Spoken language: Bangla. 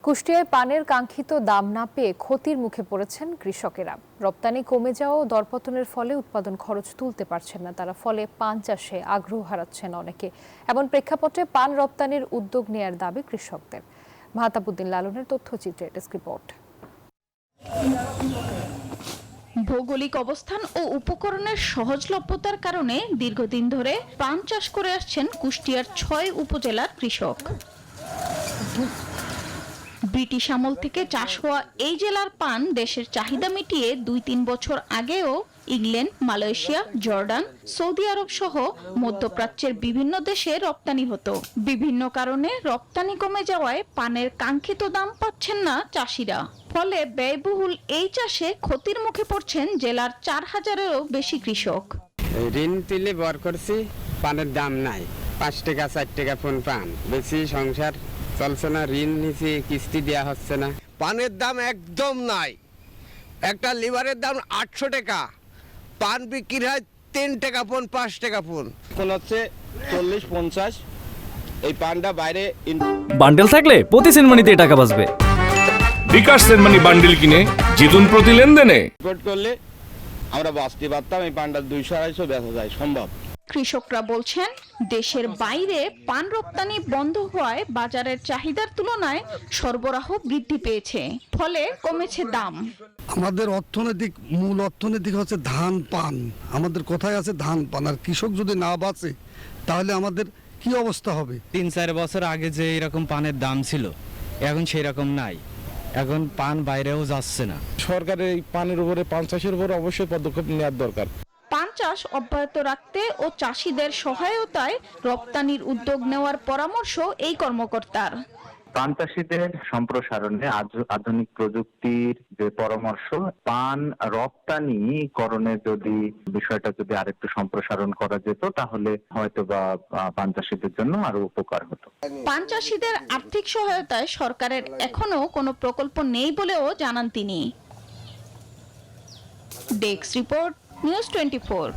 কুষ্টিয়ায় পানের কাঙ্ক্ষিত দাম না পেয়ে ক্ষতির মুখে পড়েছেন কৃষকেরা। রপ্তানি কমে যাওয়া ও দরপতনের ফলে উৎপাদন খরচ তুলতে পারছেন না তারা, ফলে পান চাষে আগ্রহ হারাচ্ছেন অনেকে। এমন প্রেক্ষাপটে পান রপ্তানির উদ্যোগ নেয়ার দাবি কৃষকদের। মাহতাবুদ্দিন লালনের তথ্যচিত্রে ডেস্ক রিপোর্ট। ভৌগোলিক অবস্থান ও উপকরণের সহজলভ্যতার কারণে দীর্ঘদিন ধরে পান চাষ করে আসছেন কুষ্টিয়ার ৬ উপজেলার কৃষক। ব্রিটিশ আমল থেকে চাষ হওয়া এই জেলার পান দেশের চাহিদা মিটিয়ে ২-৩ বছর আগেও ইংল্যান্ড, মালয়েশিয়া, জর্ডান, সৌদি আরব সহ মধ্যপ্রাচ্যের বিভিন্ন দেশে রপ্তানি হতো। বিভিন্ন কারণে রপ্তানি কমে যাওয়ায় পানের কাঙ্ক্ষিত দাম পাচ্ছেন না চাষিরা। ফলে ব্যয়বহুল এই চাষে ক্ষতির মুখে পড়ছেন জেলার ৪,০০০-এরও বেশি কৃষক। ঋণ তুলে বর করছি, পানের দাম নাই। ৫ টাকা ৪ টাকা পান বেশি, সংসার চলছে না। ঋণ নিচে কিস্তি দেওয়া হচ্ছে না। পানের দাম একদম নাই। একটা লিভারের দাম ৮০০ টাকা, পান বিক্রি হয় ৩ টাকা পন, ৫ টাকা পন। কোন হচ্ছে ৪০-৫০। এই পানটা বাইরে বান্ডেল থাকলে প্রতি সেনমানিতে টাকা বাঁচবে। বিকাশ সেনমানি বান্ডেল কিনে জিতুন প্রতি লেনদেনে। রিপোর্ট করলে আমরা বাঁচতে পারতাম। এই পানটা ২০০-২৫০ বেচা যায় সম্ভব। কৃষকরা বলছেন, দেশের বাইরে পান রপ্তানি বন্ধ হওয়ায় বাজারের চাহিদার তুলনায় সরবরাহ বৃদ্ধি পেয়েছে, ফলে কমেছে দাম। আমাদের মূল অর্থনৈতিক হচ্ছে ধান পান। আমাদের কোথায় আছে ধান পান, আর কৃষক যদি না বাঁচে তাহলে আমাদের কি অবস্থা হবে? ৩-৪ বছর আগে যে এরকম পানের দাম ছিল, এখন সেই রকম নাই। এখন পান বাইরেও যাচ্ছে না। সরকারের এই পানের উপরে, পান চাষের উপরে অবশ্যই পদক্ষেপ নেওয়ার দরকার। পান চাষ অব্যাহত রাখতে ও চাষিদের সহায়তায় রপ্তানির উদ্যোগ নেওয়ার পরামর্শ এই কর্মকর্তার। পান চাষীদের সম্প্রসারণে আধুনিক প্রযুক্তির যে পরামর্শ, পান রপ্তানি করণের যদি বিষয়টা যদি আরেকটু সম্প্রসারণ করা যেত তাহলে হয়তো বা পান চাষীদের জন্য আরো উপকার হতো। পান চাষীদের আর্থিক সহায়তায় সরকারের এখনো কোনো প্রকল্প নেই বলেও জানান তিনি। Desk report, news 24।